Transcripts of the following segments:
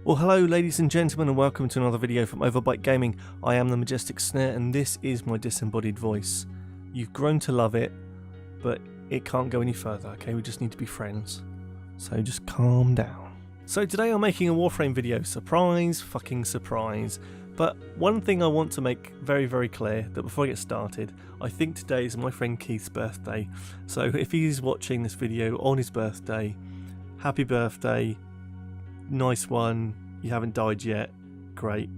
Well, hello ladies and gentlemen, and welcome to another video from Overbite Gaming. I am the majestic Snare, and this is my disembodied voice. You've grown to love it, but it can't go any further, okay? We just need to be friends. So just calm down. So today I'm making a Warframe video. Surprise, fucking surprise. But one thing I want to make very, very clear, that before I get started, I think today is my friend Keith's birthday. So if he's watching this video on his birthday, happy birthday. Nice one, you haven't died yet, great.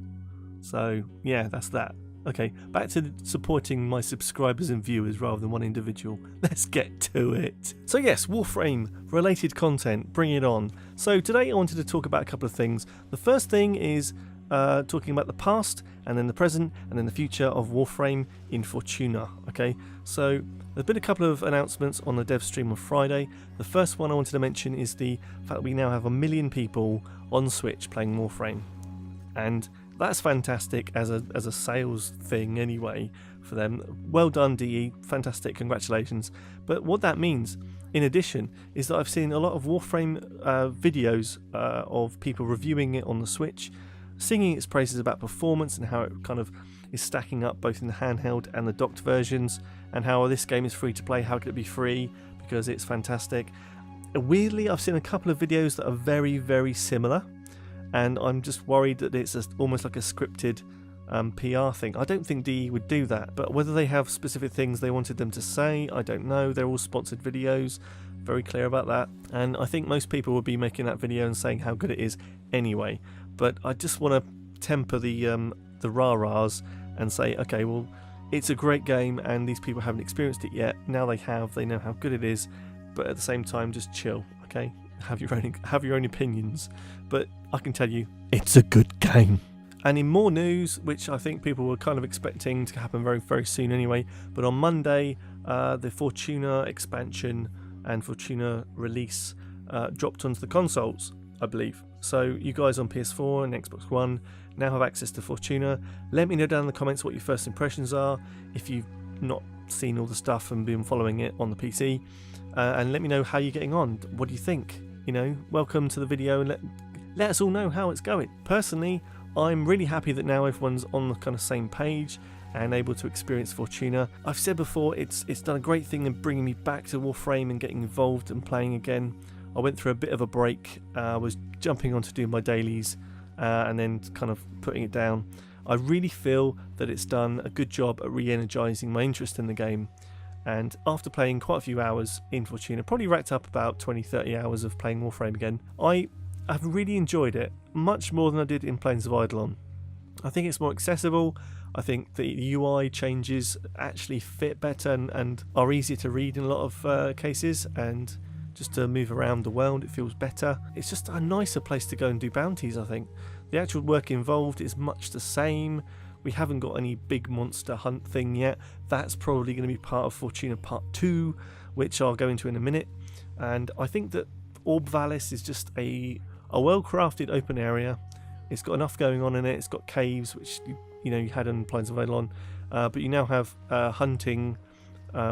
So yeah, that's that. Okay, back to supporting my subscribers and viewers rather than one individual. Let's get to it. So yes, Warframe related content, bring it on. So today I wanted to talk about a couple of things. The first thing is talking about the past, and then the present, and then the future of Warframe in Fortuna. Okay, so there's been a couple of announcements on the dev stream on Friday. The first one I wanted to mention is the fact that we now have 1 million people on Switch playing Warframe, and that's fantastic as a sales thing anyway for them. Well done, DE, fantastic, congratulations. But what that means, in addition, is that I've seen a lot of Warframe videos of people reviewing it on the Switch, singing its praises about performance and how it kind of is stacking up both in the handheld and the docked versions, and how this game is free to play. How could it be free? Because it's fantastic. Weirdly, I've seen a couple of videos that are very, very similar, and I'm just worried that it's almost like a scripted PR thing. I don't think DE would do that, but whether they have specific things they wanted them to say, I don't know. They're all sponsored videos, very clear about that, and I think most people would be making that video and saying how good it is anyway. But I just want to temper the rah-rahs and say, okay, well, it's a great game and these people haven't experienced it yet. Now they have, they know how good it is, but at the same time, just chill, okay? Have your own opinions, but I can tell you, it's a good game. And in more news, which I think people were kind of expecting to happen very, very soon anyway, but on Monday, the Fortuna expansion and Fortuna release dropped onto the consoles, I believe. So you guys on PS4 and Xbox One now have access to Fortuna. Let me know down in the comments what your first impressions are, if you've not seen all the stuff and been following it on the PC, and let me know how you're getting on. What do you think? You know, welcome to the video, and let us all know how it's going. Personally, I'm really happy that now everyone's on the kind of same page and able to experience Fortuna. I've said before, it's done a great thing in bringing me back to Warframe and getting involved and playing again. I went through a bit of a break, was jumping on to do my dailies and then kind of putting it down. I really feel that it's done a good job at re-energising my interest in the game, and after playing quite a few hours in Fortuna, probably racked up about 20-30 hours of playing Warframe again, I have really enjoyed it, much more than I did in Plains of Eidolon. I think it's more accessible. I think the UI changes actually fit better and are easier to read in a lot of cases, and just to move around the world, it feels better. It's just a nicer place to go and do bounties, I think. The actual work involved is much the same. We haven't got any big monster hunt thing yet. That's probably going to be part of Fortuna Part 2, which I'll go into in a minute. And I think that Orb Valis is just a well-crafted open area. It's got enough going on in it. It's got caves, which you had in Plains of Eidolon, but you now have hunting,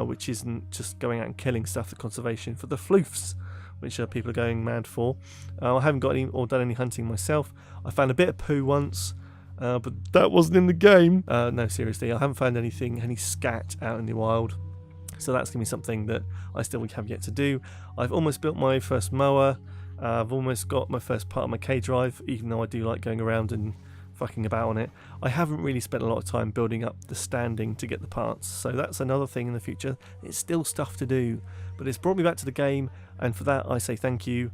which isn't just going out and killing stuff, the conservation for the floofs, which people are going mad for. I haven't got any or done any hunting myself. I found a bit of poo once, but that wasn't in the game. No, seriously, I haven't found any scat out in the wild, so that's going to be something that I still have yet to do. I've almost built my first mower. I've almost got my first part of my K-drive, even though I do like going around and fucking about on it. I haven't really spent a lot of time building up the standing to get the parts, so that's another thing in the future. It's still stuff to do, but it's brought me back to the game, and for that I say thank you.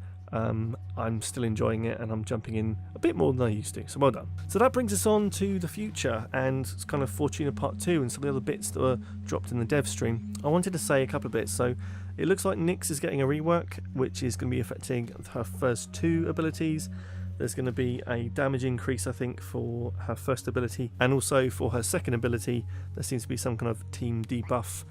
I'm still enjoying it, and I'm jumping in a bit more than I used to, so well done. So that brings us on to the future, and it's kind of Fortuna Part 2 and some of the other bits that were dropped in the dev stream. I wanted to say a couple of bits. So it looks like Nyx is getting a rework, which is going to be affecting her first 2 abilities. There's going to be a damage increase, I think, for her first ability, and also for her second ability there seems to be some kind of team debuff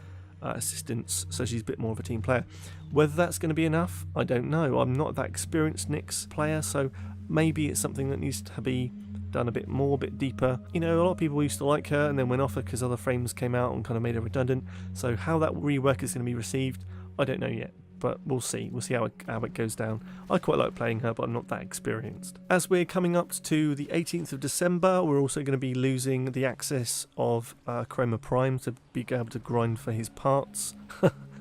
assistance, so she's a bit more of a team player. Whether that's going to be enough, I don't know. I'm not that experienced Nyx player, so maybe it's something that needs to be done a bit more, a bit deeper. A lot of people used to like her and then went off her because other frames came out and kind of made her redundant, so how that rework is going to be received, I don't know yet. but we'll see. We'll see how it goes down. I quite like playing her, but I'm not that experienced. As we're coming up to the 18th of December, we're also going to be losing the access of Chroma Prime to be able to grind for his parts.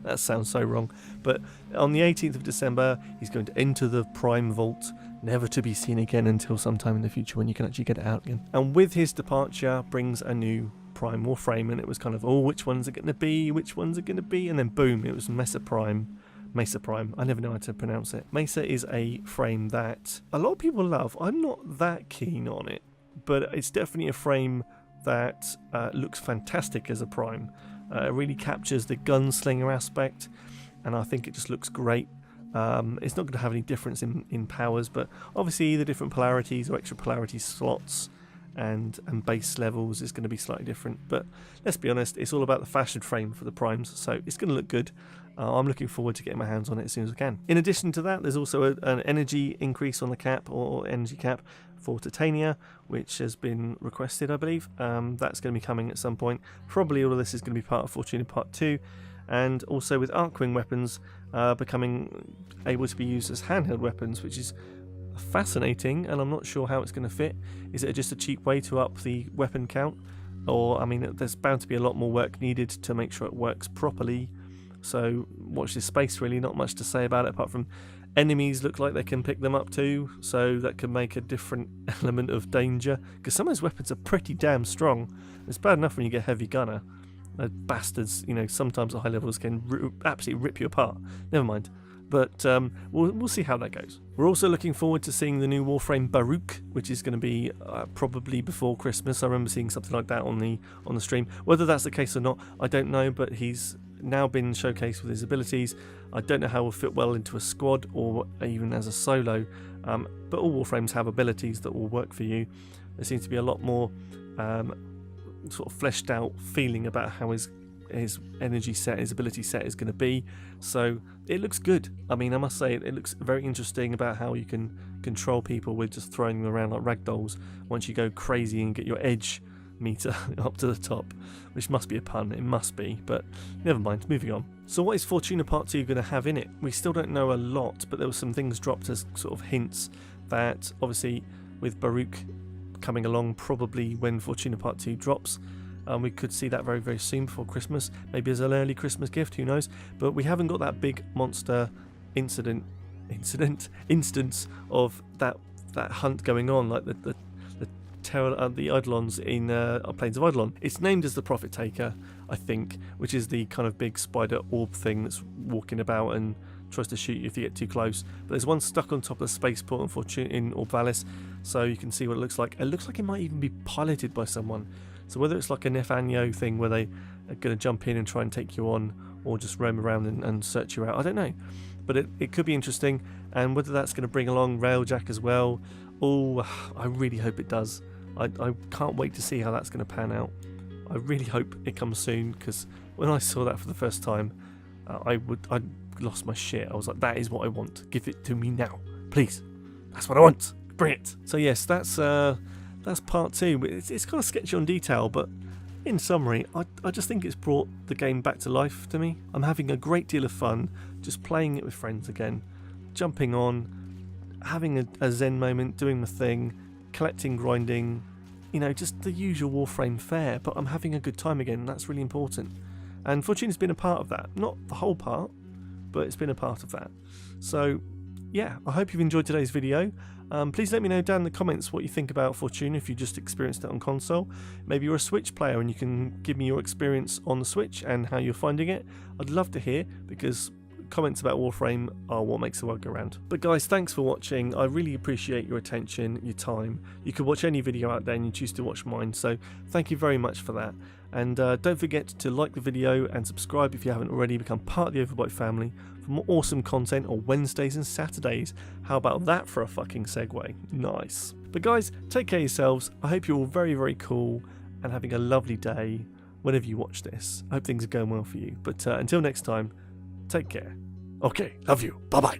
That sounds so wrong. But on the 18th of December, he's going to enter the Prime Vault, never to be seen again until sometime in the future when you can actually get it out again. And with his departure brings a new Prime Warframe, and it was kind of, oh, which one's it going to be? Which one's it going to be? And then boom, it was Mesa Prime. I never know how to pronounce it. Mesa is a frame that a lot of people love. I'm not that keen on it, but it's definitely a frame that looks fantastic as a Prime. It really captures the gunslinger aspect, and I think it just looks great. It's not going to have any difference in powers, but obviously the different polarities or extra polarity slots and base levels is going to be slightly different. But let's be honest, it's all about the fashion frame for the primes, so it's going to look good. I'm looking forward to getting my hands on it as soon as I can. In addition to that, there's also an energy increase on the cap, or energy cap, for Titania, which has been requested, I believe. That's going to be coming at some point. Probably all of this is going to be part of Fortuna Part 2. And also with Arcwing weapons becoming able to be used as handheld weapons, which is fascinating, and I'm not sure how it's going to fit. Is it just a cheap way to up the weapon count? Or, I mean, there's bound to be a lot more work needed to make sure it works properly. So watch this space, really. Not much to say about it apart from enemies look like they can pick them up too, so that can make a different element of danger, because some of those weapons are pretty damn strong. It's bad enough when you get heavy gunner. Bastards, you know, sometimes at high levels can absolutely rip you apart. Never mind. But we'll see how that goes. We're also looking forward to seeing the new Warframe Baruch, which is going to be probably before Christmas. I remember seeing something like that on the stream. Whether that's the case or not, I don't know, but he's now been showcased with his abilities. I don't know how he'll fit well into a squad or even as a solo, but all Warframes have abilities that will work for you. There seems to be a lot more sort of fleshed out feeling about how his energy set, his ability set is going to be. So it looks good. I mean, I must say it looks very interesting about how you can control people with just throwing them around like ragdolls once you go crazy and get your edge meter up to the top, which must be a pun. It must be, but never mind, moving on. So what is Fortuna Part 2 going to have in it? We still don't know a lot, but there were some things dropped as sort of hints that obviously with Baruch coming along probably when Fortuna Part 2 drops, we could see that very, very soon before Christmas, maybe as an early Christmas gift, who knows. But we haven't got that big monster instance of that hunt going on, like the Eidolons in Plains of Eidolon. It's named as the Prophet Taker, I think, which is the kind of big spider orb thing that's walking about and tries to shoot you if you get too close. But there's one stuck on top of the spaceport in Orbalis, so you can see what it looks like. It looks like it might even be piloted by someone. So whether it's like a Nefanyo thing where they are going to jump in and try and take you on, or just roam around and search you out, I don't know. But it could be interesting, and whether that's going to bring along Railjack as well, oh, I really hope it does. I can't wait to see how that's going to pan out. I really hope it comes soon, because when I saw that for the first time, I lost my shit. I was like, that is what I want. Give it to me now, please. That's what I want. Bring it. So yes, that's part 2. It's kind of sketchy on detail, but in summary, I just think it's brought the game back to life to me. I'm having a great deal of fun just playing it with friends again, jumping on, having a zen moment, doing the thing, collecting, grinding, you know, just the usual Warframe fare, but I'm having a good time again, and that's really important. And Fortuna's been a part of that. Not the whole part, but it's been a part of that. So yeah, I hope you've enjoyed today's video. Please let me know down in the comments what you think about Fortuna if you just experienced it on console. Maybe you're a Switch player and you can give me your experience on the Switch and how you're finding it. I'd love to hear, because comments about Warframe are what makes the world go round. But guys, thanks for watching. I really appreciate your attention, your time. You could watch any video out there and you choose to watch mine, so thank you very much for that. And don't forget to like the video and subscribe if you haven't already. Become part of the Overbite family for more awesome content on Wednesdays and Saturdays. How about that for a fucking segue? Nice. But guys, take care of yourselves. I hope you're all very, very cool and having a lovely day whenever you watch this. I hope things are going well for you. But until next time, take care. Okay, love you. Bye-bye.